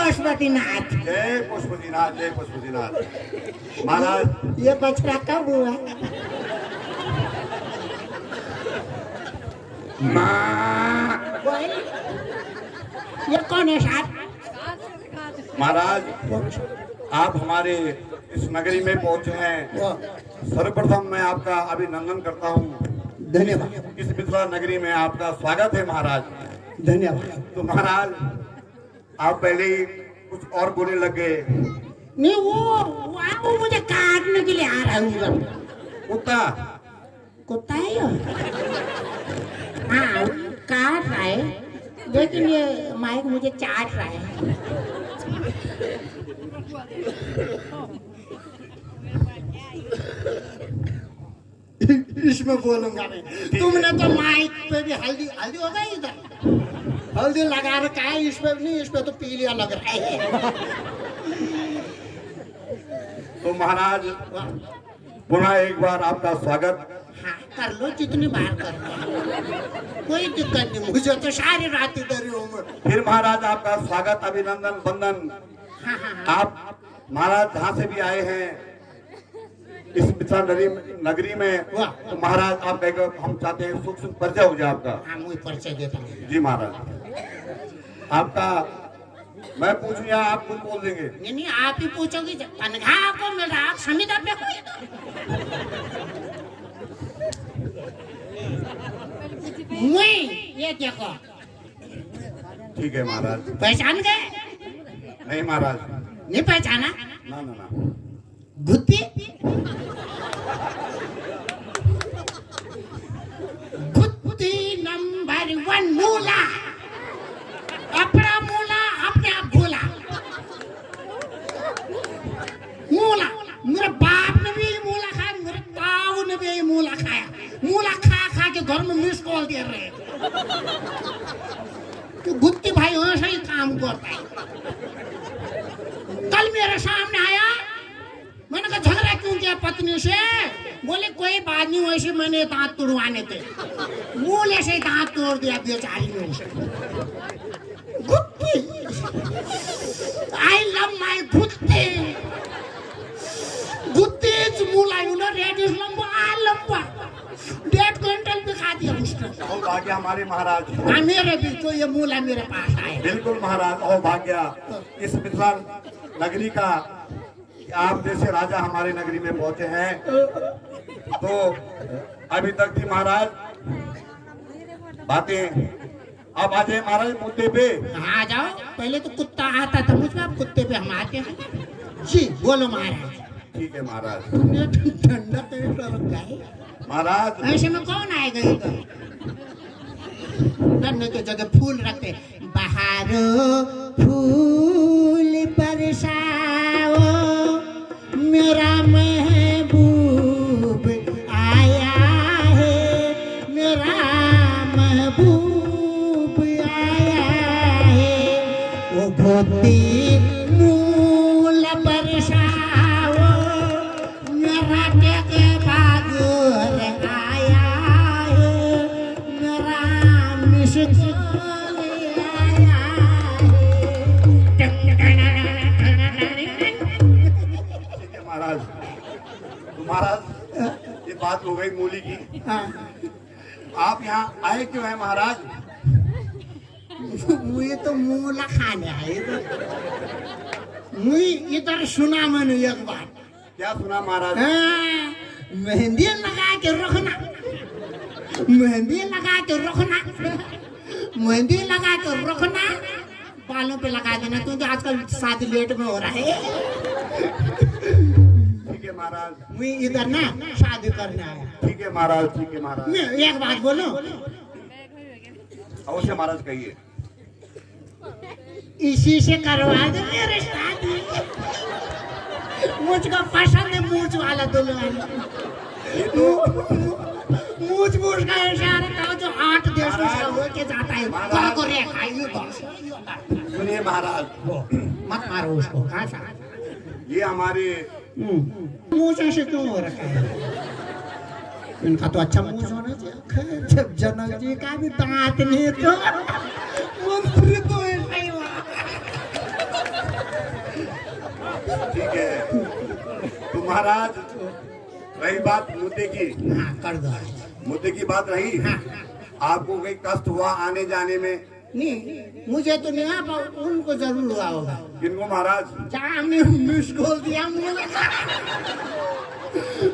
पशुपतिनाथ। जय पशुपतिनाथ, जय पशुपतिनाथ। महाराज ये बछड़ा कब हुआ? ये कौन है साहब? महाराज आप हमारे इस नगरी में पहुंचे हैं, सर्वप्रथम मैं आपका अभिनंदन करता हूं। धन्यवाद। इस मिथिला नगरी में आपका स्वागत है महाराज। धन्यवाद। तो महाराज आप पहले ही कुछ और बोलने लग गए। नहीं वो मुझे काटने के लिए आ रहा है। कुत्ता कुत्ता है ये? हाँ काट रहा है, लेकिन ये माइक मुझे चाट रहा है। इसमें बोलूंगा मैं। तुमने तो माइक पे भी हल्दी हल्दी हो गई, इधर हल्दी लगा रखा है, इस पे नहीं, इस पे तो पीलिया लग रहा है। तो महाराज पुनः एक बार आपका स्वागत। हाँ कर लो, जितनी बार कर लो, कोई दिक्कत नहीं, मुझे तो सारी रात इधर ही हूँ। फिर महाराज आपका स्वागत, अभिनंदन, वंदन। हाँ हाँ। आप महाराज जहाँ से भी आए हैं इस मिथिला नगरी में, तो महाराज आप हम चाहते हैं सूक्ष्म परिचय हो जाए आपका। हाँ मुझे परिचय देता हूँ। जी महाराज आपका मैं पूछूं या आप कुछ बोल देंगे? नहीं आप ही पूछोगे, तनख्वाह आपको मिल रहा, आप संविदा पे हो। ये देखो। ठीक है महाराज। पहचान गए? नहीं महाराज। नहीं पहचाना? ना ना ना। गुत्ती गुत्ती नंबर 1 मूला, अपना मूला अपने आप भूला। मूला मेरे बाप ने भी मूला खाया, मेरे ताऊ ने भी मूला खाया। मूला खा खा के घर में मिस कॉल दे रहे। तो गुत्ती भाई ऐसा ही काम करता है। कल मेरे सामने आया, मैंने कहा झगड़ा क्यों किया पत्नी से? बोले कोई बात नहीं, वैसे मैंने दांत तुड़वाने थे, मूले से दांत तोड़ दिया बेचारी ने उसे। Gutti, I love my Gutti. Gutti मूला, यू नो रेड इज लंबा, लंबा 1.5 क्विंटल भी खा दिया उसने। ओ भाग्य हमारे महाराज। हाँ मेरे भी तो ये मूला मेरे पास आए। बिल्कुल महाराज, ओ भाग्य इस मिथिला नगरी का आप जैसे राजा हमारे नगरी में पहुंचे हैं। तो अभी तक थी महाराज बातें, अब आ जाए महाराज मुद्दे पे। आ जाओ, पहले तो कुत्ता आता था मुझको, अब कुत्ते पे हम आते हैं। जी बोलो महाराज। ठीक है महाराज। ठंडा कैसा रखा है महाराज? ऐसे में कौन आएगा इधर? ठंडे की जगह फूल रखते, बहारो फूल बरसाओ, मेरा महबूब आया है, मेरा महबूब आया है। वो गोती मूल बरसाओ, मेरा के बागुर आया है, मेरा मिश्कोल आया है महाराज। तो महाराज ये बात हो गई मूली की। आप यहाँ आए क्यों हैं महाराज? मुझे तो मूला खाने आए। मुझे इधर सुना मैंने एक बात। क्या सुना महाराज? मेहंदी लगा के रखना, मेहंदी लगा के रखना, मेहंदी लगा के रखना, बालों पे लगा देना, क्योंकि आजकल शादी लेट में हो रहा है। ठीक है महाराज। मैं इधर ना शादी करने आया। ठीक है महाराज, ठीक है महाराज। मैं एक बात बोलूं? अवश्य महाराज कहिए। इसी से करवा दे मेरे शादी, मुझको पसंद है मूछ वाला दुल्हन। मूछ मूछ का इशारा था जो 8 देशों से होके जाता है। को रे खाइए बस। सुनिए महाराज, मत मारो उसको। कहाँ सा? ये हमारे मूछ ऐसे क्यों हो रखा है? इनका तो अच्छा मूछ होना चाहिए। जब जनक जी का भी दांत नहीं तो मंत्री तो ऐसा ही हुआ। ठीक है। तो महाराज रही बात मुद्दे की, हाँ कर दो। मुद्दे की बात रही, हाँ आपको कोई कष्ट हुआ आने जाने में? नहीं, मुझे तो नहीं आ पाओ, उनको जरूर हुआ होगा। किनको महाराज? क्या मैं मिस कॉल दिया मुझे,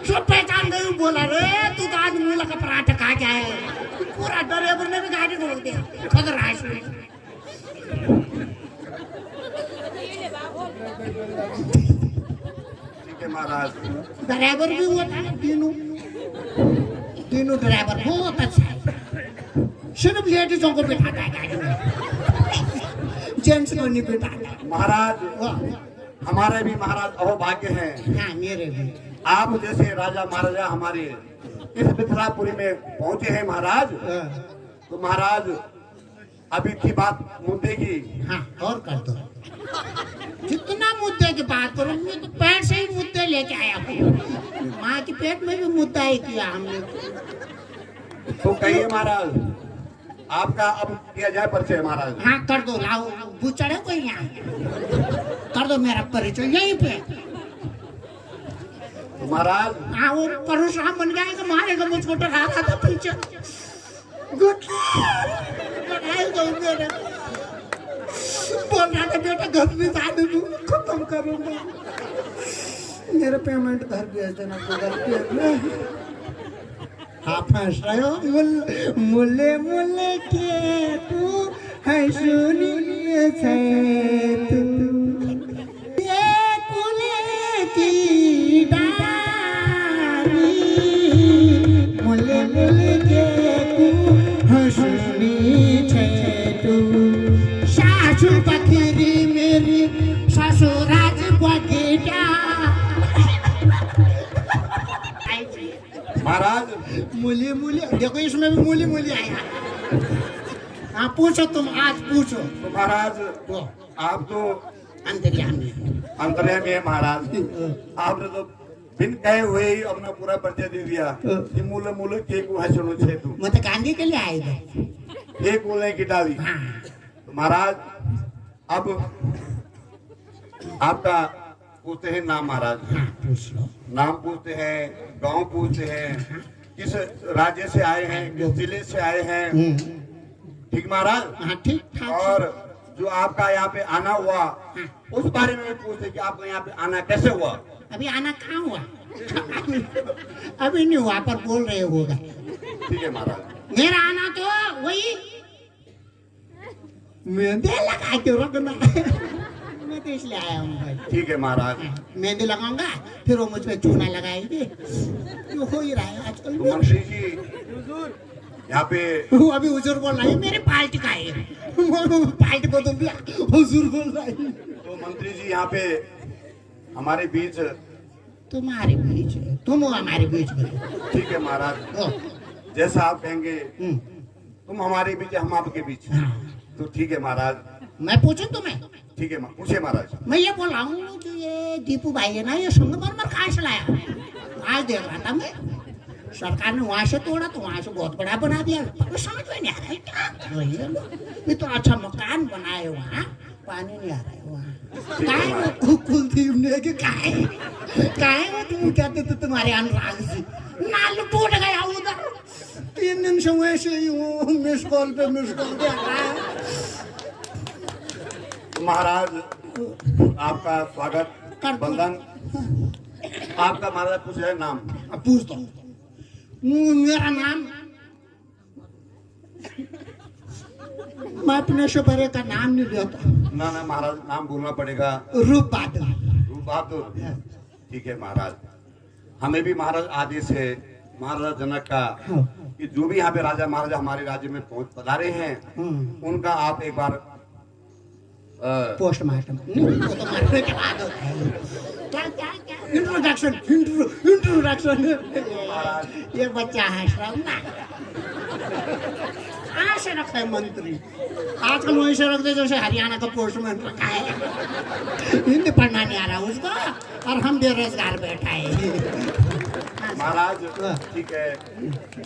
सब पहचान नहीं बोला रे तू तो आज मूला का पराठा खा के आया है। पूरा ड्राइवर ने भी गाड़ी रोक दिया, खतर राइस में। ठीक है महाराज। ड्राइवर भी हुआ था, तीनों ड्राइवर बहुत अच्छा है। सिर्फ लेडीजों को बिठाता है गाड़ी में, जेंट्स को नहीं बिठाता। महाराज वाह। हमारे भी महाराज अहोभाग्य हैं। हाँ मेरे भी। आप जैसे राजा महाराजा हमारे इस मिथिलापुरी में पहुंचे हैं महाराज। तो महाराज अभी थी बात मुद्दे की। हाँ और कर दो, जितना मुद्दे की बात करो, मैं तो पेट से ही मुद्दे लेके आया हूँ। माँ के पेट में भी मुद्दा ही किया हमने। तो कहिए महाराज, आपका अब किया जाए परिचय महाराज। हाँ कर दो, लाओ बुचड़े को यहाँ कर दो मेरा परिचय यहीं पे। तो महाराज हाँ वो परशुराम बन जाएगा, मारेगा मुझको, डरा रहा था पीछे। बोल रहा था बेटा घर भी शादी खत्म करूंगा, मेरे पेमेंट घर भेज देना गूगल पे में। आप हंस रहे हो, मुले मुले के तू है सुनी से तू, ये कुले की डाली, मुले मुले के तू है सुनी से तू, सासू बकरी मेरी ससुराज बगीचा। महाराज मूली मूली देखो, इसमें भी मूली मूली आया। हाँ पूछो तुम, आज पूछो। तो महाराज वो आप तो अंतर्यामी अंतर्यामी है महाराज। आपने तो बिन कहे हुए ही अपना पूरा परिचय दे दिया कि मूल मूल के को है सुनो छे तू, मतलब गांधी के लिए आए थे। एक बोलने की डाली। हाँ तो महाराज अब आपका पूछते हैं नाम महाराज। हाँ पूछ लो। नाम पूछते हैं, गांव पूछते हैं, किस राज्य से आए हैं, किस जिले से आए हैं। ठीक महाराज। हाँ ठीक ठाक। और जो आपका यहाँ पे आना हुआ उस बारे में भी पूछते कि आपका यहाँ पे आना कैसे हुआ। अभी आना कहाँ हुआ? अभी नहीं हुआ, पर बोल रहे होगा। ठीक है महाराज। मेरा आना तो वही मेहंदी लगा के रखना, मैं तो इसलिए आया हूँ भाई। ठीक है महाराज। मेहंदी लगाऊंगा, फिर वो मुझ पे चूना लगाएंगे, जो हो ही रहा है आजकल। तो मंत्री जी यहाँ पे वो अभी हुजूर बोल रहा है, मेरे पार्टी का है, पार्टी बदल दिया, हुजूर बोल रहा है। तो मंत्री जी यहाँ पे हमारे बीच। तुम्हारे बीच है, तुम हमारे बीच में। ठीक है महाराज, जैसा आप कहेंगे। तुम हमारे बीच, हम आपके बीच। तो ठीक है महाराज। मैं पूछूं तुम्हें? ठीक है पूछे महाराज। मैं ये बोल रहा हूँ कि ये दीपू भाई है ना, ये संगमरमर कहाँ से लाया? आज देख रहा था मैं, सरकार ने वहां से तोड़ा तो वहां से बहुत बड़ा बना दिया। पर समझ में नहीं आ रहा है क्या वही है ना? ये तो अच्छा मकान बनाए वहाँ, पानी नहीं आ रहा है वहाँ। काहे वो कुलदीप ने कि काहे वो तुम कहते थे तुम्हारे अनुराग जी नाल टूट गया उधर। 3 दिन से वैसे ही वो मिस कॉल पे मिस कॉल दे रहा है। महाराज आपका स्वागत बंधन। आपका महाराज पूछ रहे नाम। अब पूछ दो। मेरा नाम, मैं अपने से बड़े का नाम नहीं लेता। ना ना महाराज, नाम बोलना पड़ेगा। रूप बहादुर। रूप बहादुर। ठीक है महाराज। हमें भी महाराज आदेश है महाराजा जनक का कि जो भी यहाँ पे राजा महाराजा हमारे राज्य में पहुंच पधारे हैं उनका आप एक बार पोस्टमार्टम इंट्रोडक्शन इंट्रोडक्शन। ये बच्चा है श्रवना, कहाँ से रखा है मंत्री? आजकल वहीं से रखते जैसे हरियाणा का पोस्टमैन रखा है। हिंदी पढ़ना नहीं आ रहा उसको, और हम बेरोजगार बैठा है। महाराज ठीक है,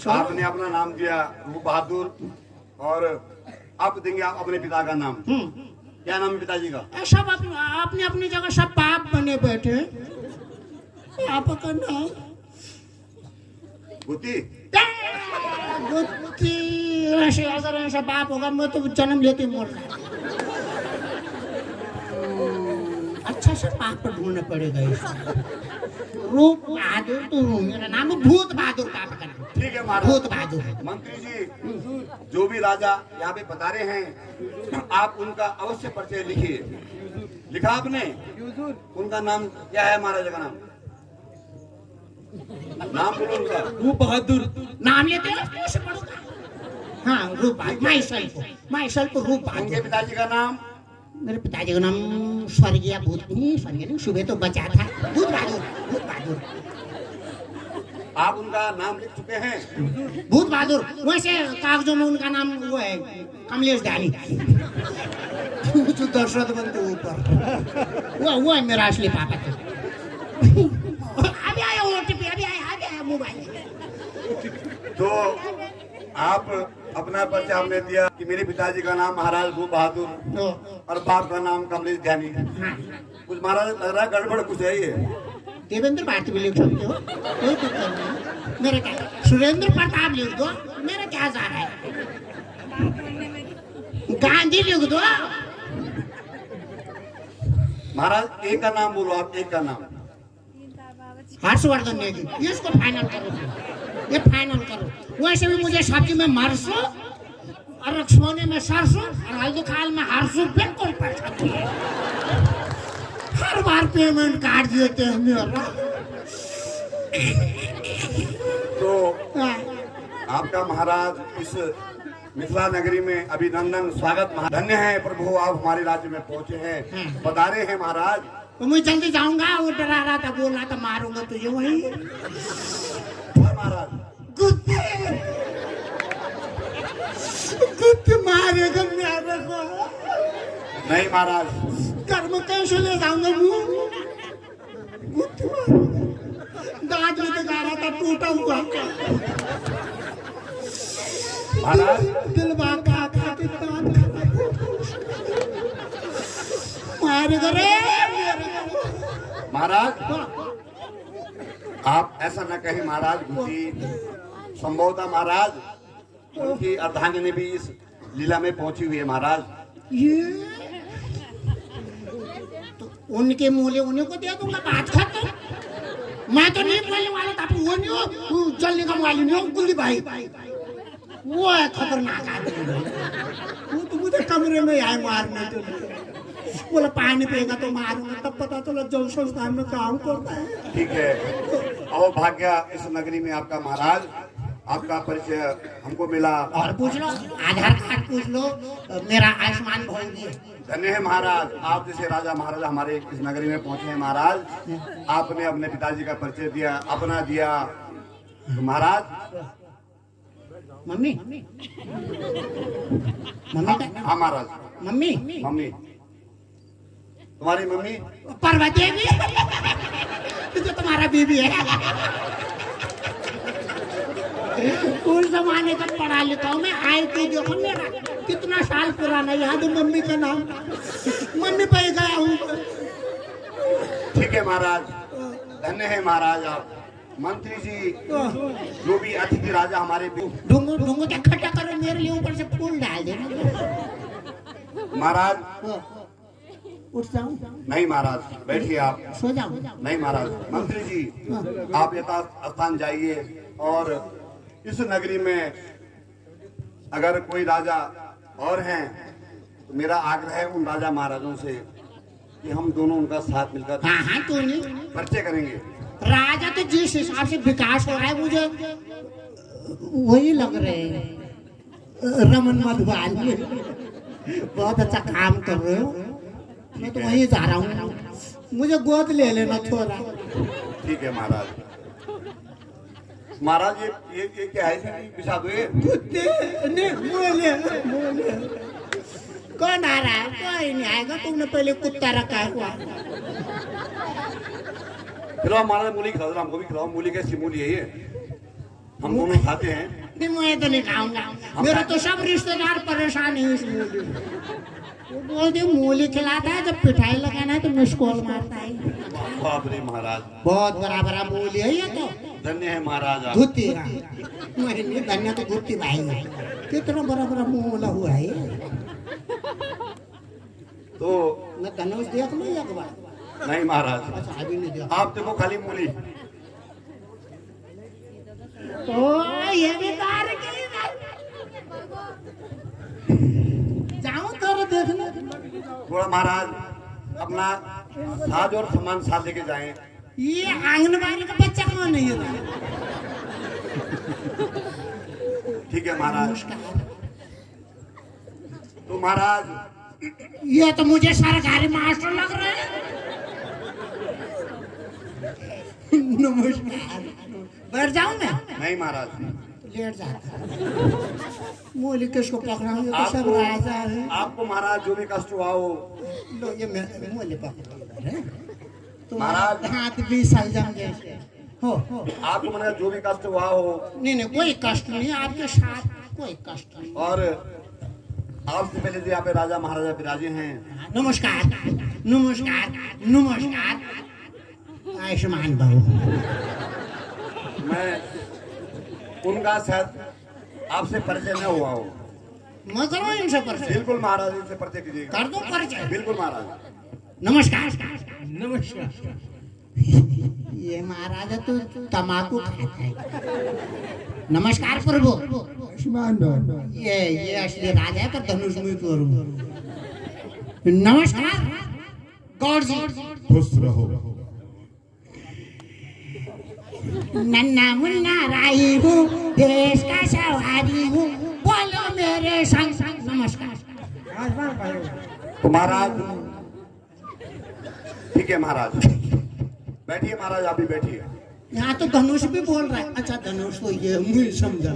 आपने अपना नाम दिया रूप बहादुर, और आप देंगे आप अपने पिता का नाम। क्या नाम है पिताजी का? सब अपनी अपनी जगह सब बाप बने बैठे। पापा का नाम गुत्ती। गुत्ती ऐसे अगर ऐसा बाप होगा मैं तो जन्म लेते ही मर रहा। अच्छा से बाप को ढूंढना पड़ेगा इसको। रूप बहादुर तो मेरा नाम है भूत बहादुर पापा का नाम। ठीक है महाराज। भूत बहादुर। मंत्री जी जो भी राजा यहाँ पे बता रहे हैं आप उनका अवश्य परिचय लिखिए। लिखा आपने? उनका नाम क्या है महाराजा का नाम? नाम बोलो उनका। रूप बहादुर। नाम लेते हैं कैसे पढ़ोगे? हाँ रूप बहादुर। माई सेल्फ रूप उनके बहादुर। पिताजी का नाम? मेरे पिताजी का नाम स्वर्गीय भूत नहीं, स्वर्गीय नहीं, सुबह तो बचा था। भूत बहादुर। भूत बहादुर। आप उनका नाम लिख चुके हैं? भूत बहादुर। वैसे कागजों में उनका नाम वो है कमलेश डाली। जो दशरथ बनते ऊपर वो है मेरा असली पापा। तो अभी आया ओटीपी, अभी आया मोबाइल। तो आप अपना परिचय हमने दिया कि मेरे पिताजी का नाम महाराज भूप बहादुर और बाप का नाम कमलेश ध्यानी। कुछ महाराज लग रहा है गड़बड़ कुछ है ये। देवेंद्र भारती भी लिख सकते हो, कोई दिक्कत नहीं। मेरा क्या सुरेंद्र प्रताप लिख दो, मेरा क्या जा रहा है। गांधी लिख दो। महाराज एक का नाम बोलो आप। एक का नाम? हर्षवर्धन नेगी। इसको फाइनल करो, ये फाइनल करो। वैसे भी मुझे सब्जी में मरसो और रक्समोने में सरसों और हल्दी खाल में हरसो बिल्कुल पसंद है। हर बार पेमेंट काट देते हैं मेरा। तो आपका महाराज इस मिथिला नगरी में अभिनंदन स्वागत। धन्य है प्रभु आप हमारे राज्य में पहुंचे हैं, पधारे हैं महाराज। तो मैं जल्दी जाऊंगा। वो डरा रहा था, बोल रहा था मारूंगा तुझे। वही महाराज गुत्ती मारेगा मेरे को। नहीं महाराज। घर में कैसे ले जाऊंगा मुंह? गुत्ती दांत में दिखा रहा था टूटा हुआ। महाराज दिल बाका खाते दांत मारेगा रे। महाराज आप ऐसा न कहें महाराज। गुत्ती संभवतः महाराज उनकी अर्धांगिनी भी इस लीला में पहुंची हुई है महाराज। ये तो उनके मूल्य उन्हीं को दे दूंगा। बात खत्म। मैं तो नहीं बोलने वाला था। वो नहीं हो जलने का वाली नहीं हो गुल्ली भाई। वो है खतरनाक आदमी। वो तो मुझे कमरे में आए मारने के लिए। बोला पानी पिएगा तो मारूंगा। तब पता चला जल संस्थान में काम करता है। ठीक है। और भाग्य इस नगरी में आपका महाराज। आपका परिचय हमको मिला। और पूछ लो, आधार कार्ड पूछ लो, मेरा आयुष्मान भोगी है। धन्य है महाराज आप जैसे राजा महाराजा हमारे इस नगरी में पहुंचे हैं महाराज। आपने अपने पिताजी का परिचय दिया, अपना दिया। तो महाराज मम्मी का हाँ महाराज। मम्मी तुम्हारी मम्मी पार्वती देवी जो तुम्हारा बीबी है। उस जमाने तक पढ़ा लिखा हूँ मैं। IQ देखो मेरा कितना साल पुराना। याद है मम्मी का नाम। मम्मी पे गया हूँ। ठीक है महाराज। धन्य है महाराज आप। मंत्री जी जो भी अतिथि राजा हमारे ढूंढो क्या खट्टा करो मेरे लिए ऊपर से फूल डाल देना। महाराज उठ जाऊं? नहीं महाराज बैठिए आप। सो जाऊं? नहीं महाराज। मंत्री जी आप यथा स्थान जाइए और इस नगरी में अगर कोई राजा और हैं तो मेरा आग्रह है उन राजा महाराजों से कि हम दोनों उनका साथ मिलकर हाँ क्यों नहीं। परिचय करेंगे। राजा तो जिस हिसाब से विकास हो रहा है मुझे वही लग रहे हैं। रमन मधुबाल बहुत अच्छा काम कर रहे हो। मैं तो वहीं जा रहा हूँ। मुझे गोद ले लेना थोड़ा। ठीक है महाराज। महाराज ये क्या है? बिछा दो ये। कुत्ते नहीं बोले। कौन आ रहा है? कोई नहीं आएगा। तुमने पहले कुत्ता रखा है। खिलाओ महाराज मूली खिलाओ। हमको भी खिलाओ। मूली कैसी मूली है ये? हम दोनों खाते हैं। नहीं मैं तो नहीं खाऊंगा। मेरे तो सब रिश्तेदार परेशान है इस मूली। वो बोलते मूली खिलाता है, जब पिठाई लगाना है तो मिसकॉल मारता है। बाप रे महाराज, बहुत बड़ा बड़ा मूली है ये तो। धन्य है महाराज आप। धुती नहीं, धन्य तो धुती भाई है। कितना बड़ा बड़ा मुंह बोला हुआ है ये। तो मैं धनुष देख लूँ एक बार। नहीं महाराज, अच्छा अभी नहीं देखा। आप देखो खाली मूली। ओ ये भी तार की जाऊं थोड़ा देखने। थोड़ा महाराज अपना साज और सामान साथ लेके जाएं। ये आंगनबाड़ी का बच्चा कौन है ये? ठीक है महाराज। तो महाराज ये तो मुझे सरकारी मास्टर लग रहे हैं। नमस्कार। बैठ जाऊं मैं? नहीं महाराज, लेट जाता। मूली किसको पकड़ा? ये तो सब राजा है। आपको महाराज जो भी कष्ट हुआ हो, लो ये मैं मूली पकड़ा है। महाराज हाथ भी सलजम जैसे हो। आपको मैंने जो भी कष्ट हुआ हो, नहीं कोई कष्ट नहीं, आपके साथ कोई कष्ट नहीं। और आपसे पहले जो यहाँ पे राजा महाराजा विराजे हैं। नमस्कार नमस्कार नमस्कार। आयुष्मान बाबू। मैं उनका शायद आपसे परिचय न हुआ हो। मैं करो इनसे परिचय। बिल्कुल महाराज, इनसे परिचय कीजिएगा। कर दो परिचय। बिल्कुल महाराज। नमस्कार नमस्कार। ये महाराजा तो तमाकू खाता है। नमस्कार प्रभु। ये असली राजा है, पर धनुष मुझ पर। नमस्कार गौर जी। खुश रहो। नन्ना मुन्ना राई हूँ, देश का सवारी हूँ, बोलो मेरे संग संग नमस्कार। तो महाराज ठीक है महाराज, बैठिए महाराज, आप भी बैठिए। यहाँ तो धनुष भी बोल रहा है। अच्छा धनुष तो ये मुझे समझा।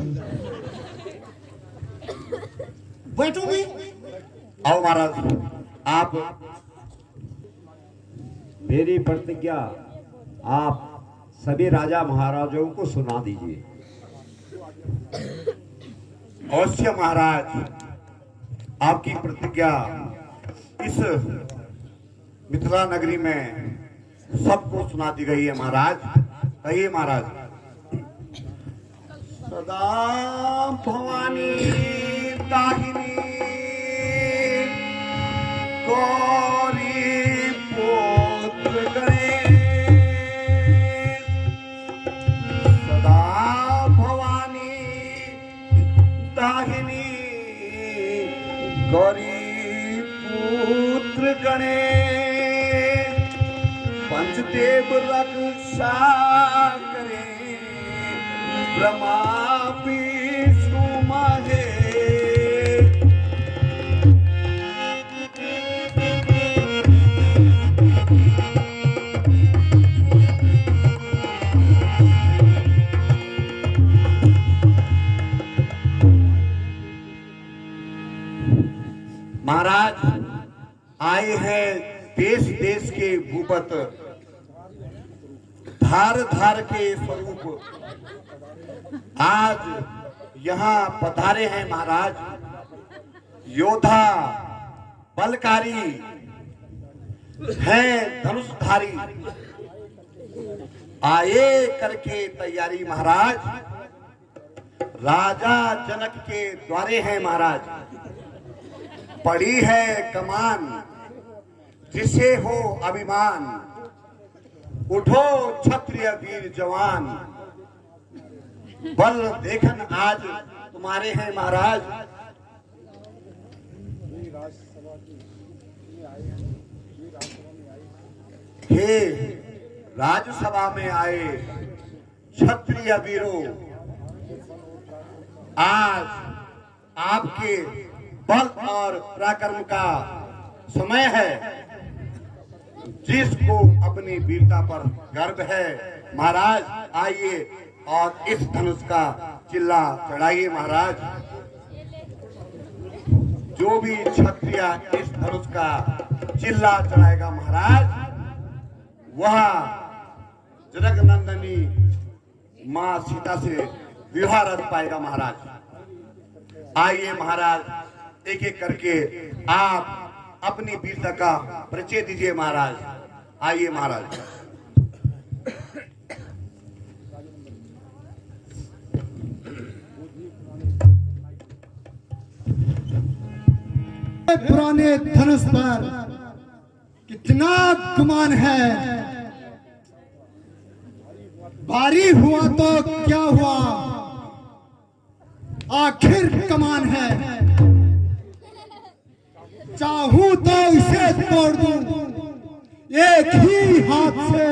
बैठो मैं। आओ महाराज, आप मेरी प्रतिज्ञा आप सभी राजा महाराजाओं को सुना दीजिए। अवश्य महाराज, आपकी प्रतिज्ञा इस मिथिला नगरी में सबको सुना दी गई है महाराज। कहिए महाराज। सदा भवानी दाहिनी गौरी पुत्र गणेश, सदा भवानी दाहिनी गौरी पुत्र गणेश, पंचदेव रक्षा करे ब्रह्मा विष्णु महेश। महाराज आए हैं देश देश के भूपत, धार धार के स्वरूप आज यहाँ पधारे हैं महाराज। योद्धा बलकारी हैं, धनुषधारी आए करके तैयारी महाराज। राजा जनक के द्वारे हैं महाराज, पड़ी है कमान जिसे हो अभिमान, उठो क्षत्रिय वीर जवान, बल देखन आज तुम्हारे हैं महाराज। हे राज्यसभा में आए क्षत्रिय वीरों, आज आपके बल और पराक्रम का समय है। जिसको अपनी वीरता पर गर्व है महाराज, आइए और इस धनुष का चिल्ला चढ़ाइए महाराज। जो भी क्षत्रिय इस धनुष का चिल्ला चढ़ाएगा महाराज, वह जनक नंदनी मां सीता से विवाह रच पाएगा महाराज। आइए महाराज, एक एक करके आप अपनी वीरता का परिचय दीजिए महाराज। आइए महाराज। पुराने धनुष पर कितना गुमान है, भारी हुआ तो क्या हुआ, आखिर कमान है। चाहूं तो इसे तोड़ दूं एक ही हाथ से,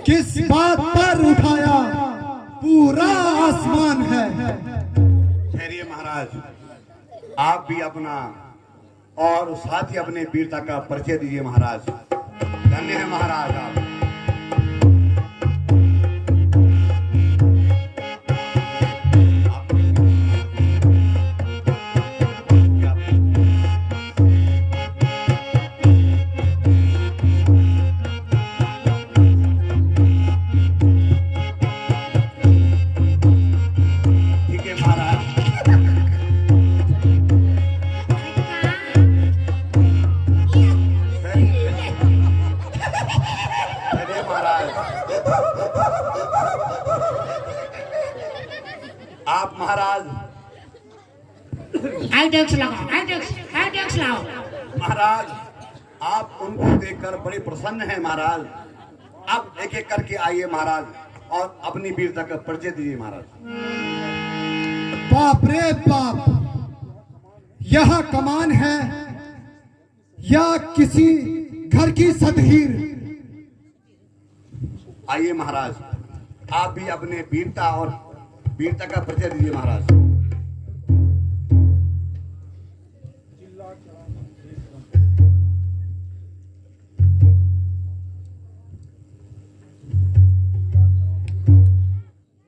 किस बात पर उठाया पूरा आसमान है। ठहरिए महाराज, आप भी अपना और साथ ही अपने वीरता का परिचय दीजिए महाराज। धन्य है महाराज आप। ठीक है महाराज। अरे महाराज, आप महाराज आइडेक्स लगाओ, आइडेक्स लाओ। महाराज, आप उनको देखकर बड़े प्रसन्न हैं महाराज। अब एक एक करके आइए महाराज और अपनी वीरता का परिचय दीजिए महाराज। बाप रे बाप, यह कमान है या किसी घर की सदहीर। आइए महाराज, आप भी अपने वीरता और वीरता का परिचय दीजिए महाराज।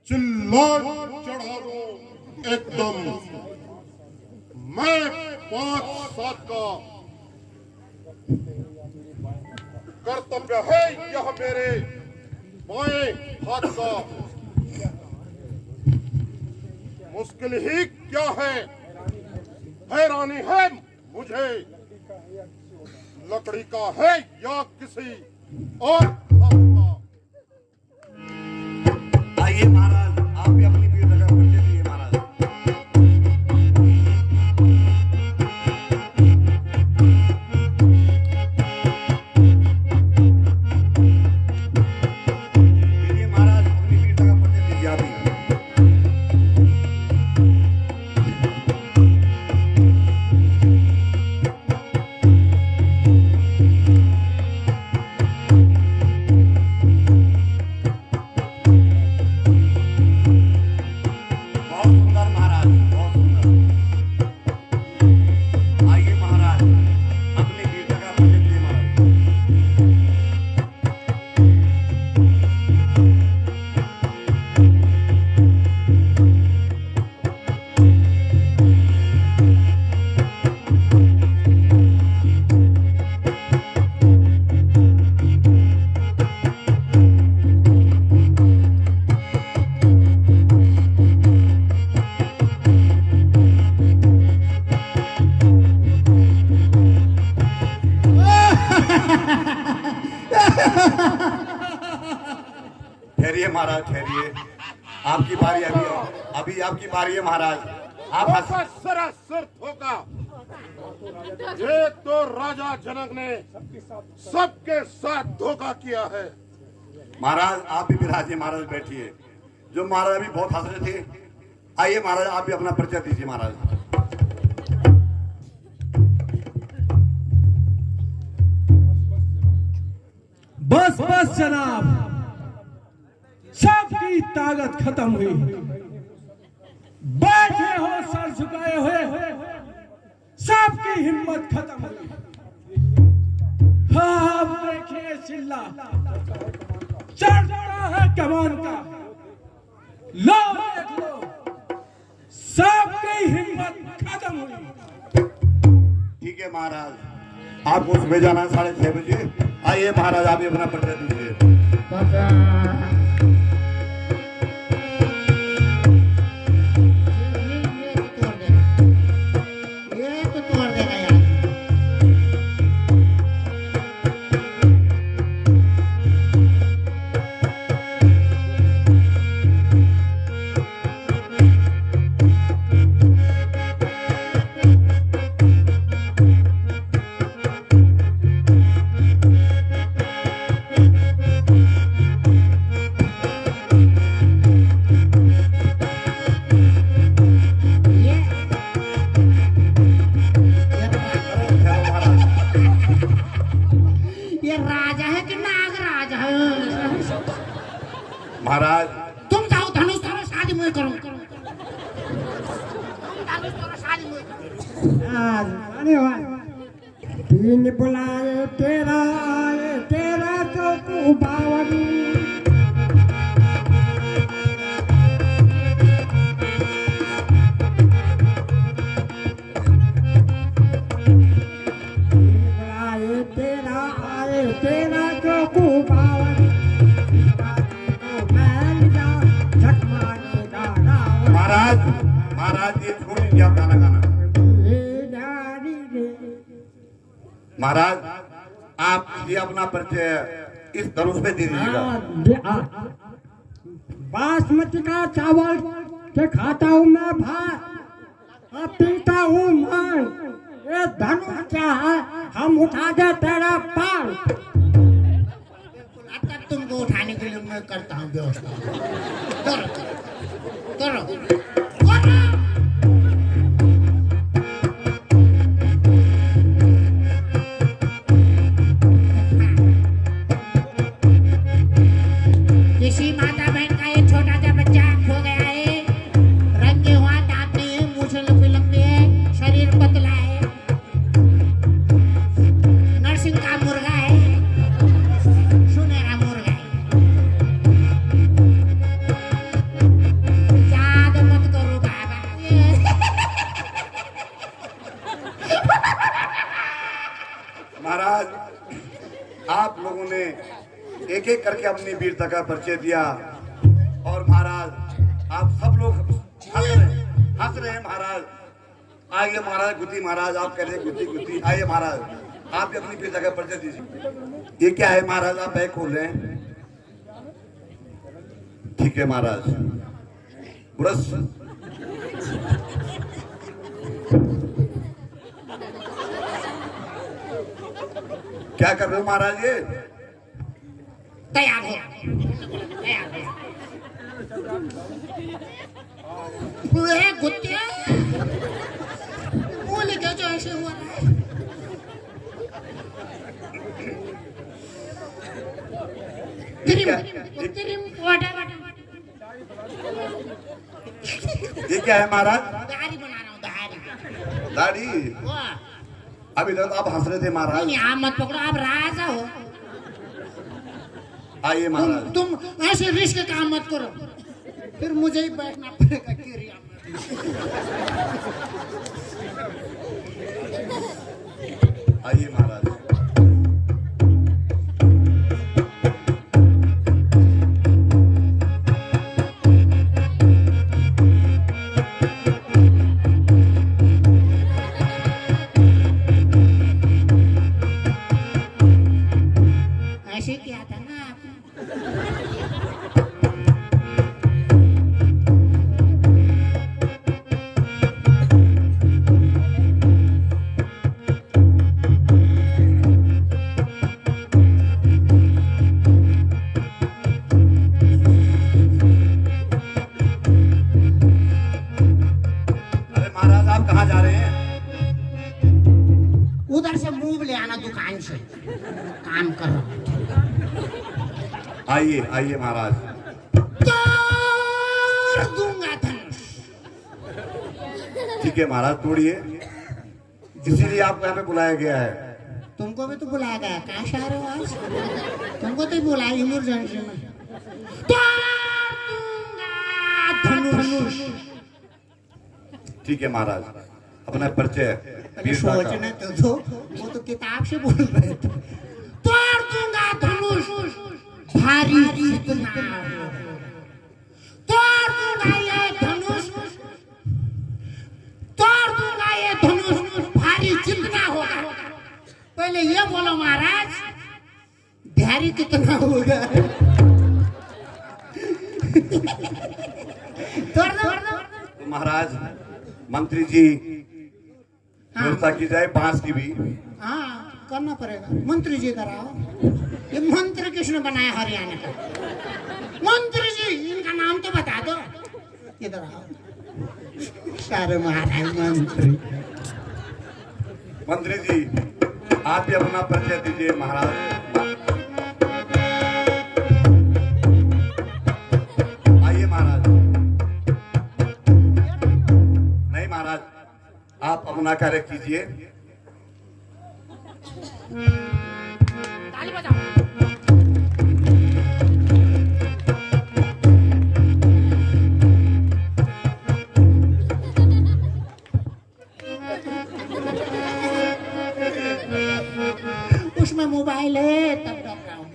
चिल्ला चढ़ा दो एकदम। मैं 5-7 का कर्तव्य है, यह मेरे बाएं हाथ का। मुश्किल ही क्या है, हैरानी है मुझे, लकड़ी का है या किसी और का। आइए महाराज, आप भी अपनी वीरता का परिचय दीजिए महाराज। दीजिए महाराज, अपनी वीरता का परिचय दीजिए आप भी। बहुत सुंदर महाराज, बहुत सुंदर। आइए महाराज, अपनी वीरता का परिचय दीजिए महाराज। ठहरिए महाराज, ठहरिए। आपकी बारी अभी आपकी बारी है महाराज। आप हंस। धोखा सरासर धोखा। ये तो राजा जनक ने सबके साथ धोखा किया है। महाराज, आप भी विराजिए महाराज, बैठिए। जो महाराज अभी बहुत हंस रहे थे, आइए महाराज, आप भी अपना परिचय दीजिए महाराज। बस बस जनाब, सबकी ताकत खत्म हुई। बैठे हो सर झुकाए हुए, सबकी हिम्मत खत्म हुई। हाँ, अब देखिए चिल्ला चढ़ता है कमान का। लो देख लो, सबकी हिम्मत खत्म हुई। ठीक है महाराज, आपको सुबह जाना है 6:30 बजे। आइए महाराज, आप भी अपना परिचय दीजिए। ये मैं करूँ अरे वाह, तीन बुलाए तेरा आए तेरा तो बावन। तेरा आए तेरा जो बावन, महाराज महाराज ये छोड़ दीजिए आप गाना गाना। महाराज आप ये अपना परिचय इस धनुष पे दे दीजिएगा। बासमती का चावल के खाता हूँ मैं भात और पीता हूँ मांग। ये धनुष क्या है, हम उठा दे तेरा पाल। तब तुमको उठाने के लिए मैं करता हूँ व्यवस्था। करो करो करो। किसी माता बहन का एक छोटा सा बच्चा खो गया है। रंगे हुआ दांत नहीं है, मूंछ लंबी लंबी है, शरीर पतला है, नरसिंह का मुर्गा है, सुनहरा मुर्गा है। याद मत करो बाबा। महाराज आप लोगों ने एक एक करके अपनी वीरता का परिचय दिया और महाराज आप सब लोग हंस रहे हैं। महाराज आइए महाराज गुत्ती महाराज आप कह रहे हैं गुत्ती गुत्ती। आइए महाराज आप भी अपनी वीरता का परिचय दीजिए। ये क्या है महाराज, आप बैग खोल रहे हैं? ठीक है महाराज। बुरस क्या कर रहे हो महाराज? ये तैयार हो, तैयार हो। पूरे गुत्ते बोले क्या जो ऐसे हुआ है। ये क्या है महाराज? दाढ़ी बना रहा हूँ, दाढ़ी। दाढ़ी? अभी तक आप हंस रहे थे महाराज। नहीं आप मत पकड़ो, आप राजा हो। आइए महाराज। तुम ऐसे रिस्क काम मत करो, फिर मुझे ही बैठना पड़ेगा किरिया में। आइए महाराज। ऐसे किया था ना आपने। अरे महाराज आप कहाँ जा रहे हैं? उधर से मूव ले आना दुकान से, काम कर रहा हूँ। आइए आइए महाराज। तोड़ दूंगा धनुष। ठीक है महाराज तोड़िए, इसीलिए आपको यहाँ पे बुलाया गया है। तुमको भी तो बुलाया गया, कहाँ से आ रहे हो आज? तुमको तो बुलाया इमरजेंसी में। तोड़ दूंगा धनुष। ठीक है महाराज अपना परिचय पहले सोचने तो दो, वो तो किताब से बोल रहे थे। तोड़ दूंगा धनुष भारी जितना हो। तोड़ दूंगा ये धनुष, तोड़ दूंगा ये धनुष भारी जितना होगा। पहले ये बोलो महाराज, भारी कितना होगा? तोड़ दो। तो महाराज मंत्री जी व्यवस्था की जाए बांस की भी। हाँ करना पड़ेगा, मंत्री जी कराओ। ये मंत्री किसने बनाया हरियाणा का? मंत्री जी, इनका नाम तो बता दो। इधर आओ सारे महाराज मंत्री। मंत्री जी आप भी अपना परिचय दीजिए महाराज। आइए महाराज। अपना कार्य कीजिए। ताली बजाओ। उसमें मोबाइल है तब डर रहा हूँ।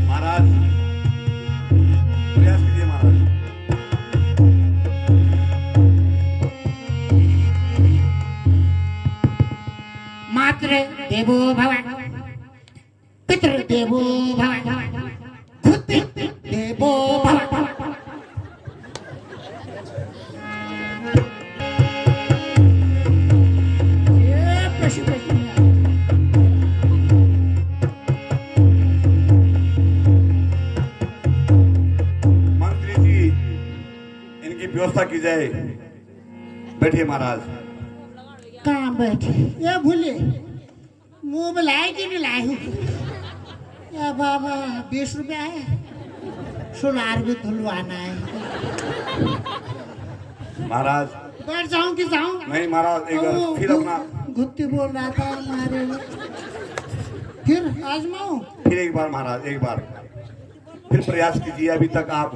महाराज प्रयास कीजिए महाराज। मातृ देवो भव, पितृ देवो भव, भूत देवो भव। ये पशु पशु मंत्री जी इनकी व्यवस्था की जाए। बैठिए महाराज। कहाँ बैठे? ये भूले मुंह में लाए कि नहीं लाए हूँ? या बाबा 20 रुपया है, सोनार भी धुलवाना है। महाराज बैठ जाऊं कि जाऊं? नहीं महाराज, एक बार फिर अपना गुत्ती बोल रहा था हमारे में। फिर आजमाऊं? फिर एक बार महाराज, एक बार फिर प्रयास कीजिए। अभी तक आप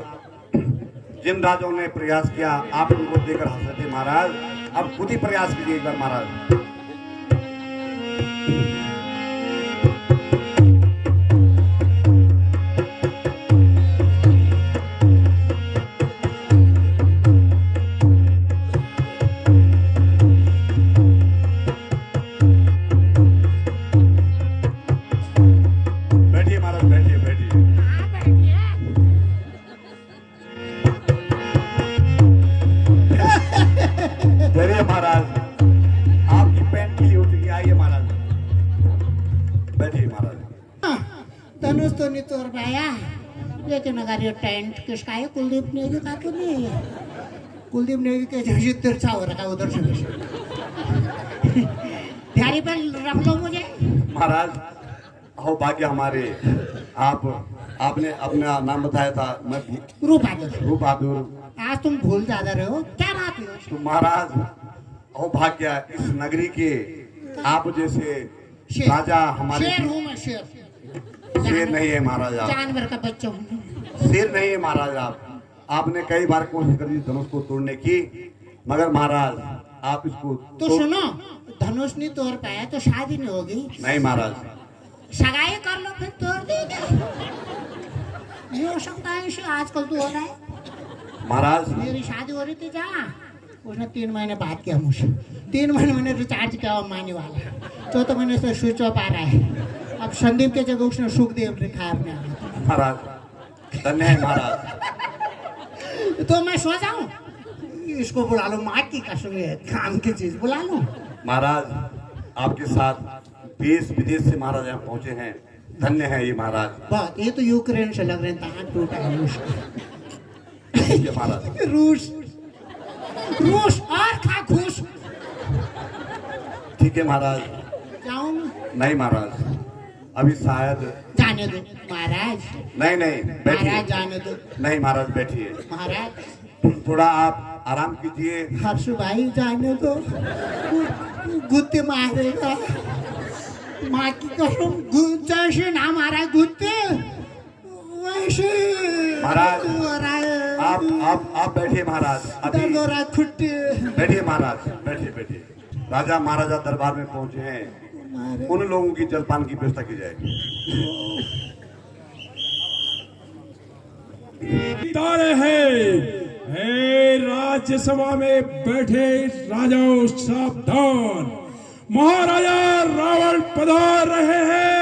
जिन राजाओं ने प्रयास किया आप उनको देकर हंस रहे थे महाराज, अब खुद ही प्रयास कीजिए एक बार महाराज। बैठिए महाराज, बैठिए बैठिए। चलिए महाराज, आपकी पैंट की हो चुकी, आइए महाराज, बैठिए महाराज। धनुष तो नहीं तोड़ पाया, लेकिन अगर ये टेंट किसका है? कुलदीप नेगी का तो नहीं है। कुलदीप नेगी के जैसे तिरछा हो रखा उधर से। प्यारी पर रख लो मुझे महाराज। हो भाग्य हमारे, आपने अपना नाम बताया था, मैं रूप बहादुर। रूप बहादुर। आज तुम भूल ज्यादा रहे हो, क्या बात है? तो महाराज हो भाग्य इस नगरी के आप जैसे शेर। राजा हमारे। शेर हूँ मैं, शेर। शेर नहीं है महाराज आप, जानवर का बच्चा हूँ। शेर नहीं है महाराज आप। आपने कई बार कोशिश करी धनुष को तोड़ने की, मगर महाराज आप इसको तो सुनो, धनुष नहीं तोड़ पाया तो शादी नहीं होगी। नहीं महाराज, सगाई कर लो फिर तोड़ देंगे। ये हो सकता है, इसे आजकल तो हो रहा है। महाराज मेरी शादी हो रही थी जहाँ, उसने 3 महीने बात किया मुझसे। 3 महीने मैंने रिचार्ज किया और माने वाला, 4 महीने से स्विच ऑफ आ रहा है। अब संदीप के जगह उसने सुखदेव लिखा है अपने आप। महाराज धन्य है महाराज। तो मैं सो जाऊं? इसको बुला लो, माँ की कसम है, काम की चीज बुला लो। महाराज आपके साथ देश विदेश से महाराज यहाँ पहुँचे हैं, धन्य है ये महाराज। बात ये तो यूक्रेन से लग रहे हैं, ताकत टूटा है रूस। ठीक है महाराज। रूस रूस और खा खुश। ठीक है महाराज। जाऊं? नहीं महाराज, अभी शायद। जाने दो महाराज। नहीं नहीं महाराज बैठिए। जाने दो नहीं महाराज बैठिए, महाराज। थोड़ा आप आराम कीजिए। हर्षु भाई जाने दो, गुत्ते मारेगा। माँ की कसम, जैसे ना मारा गुत्ते वैसे महाराज, हो रहा है। आप बैठिए महाराज। अभी दर्द हो रहा है, खुट्टे। बैठिए महाराज, बैठिए बैठिए। राजा महाराजा दरबार में पहुंचे हैं, उन लोगों की जलपान की व्यवस्था की जाएगी। तारे हैं, हे राज्यसभा में बैठे राजाओं सावधान, महाराजा रावण पधार रहे हैं।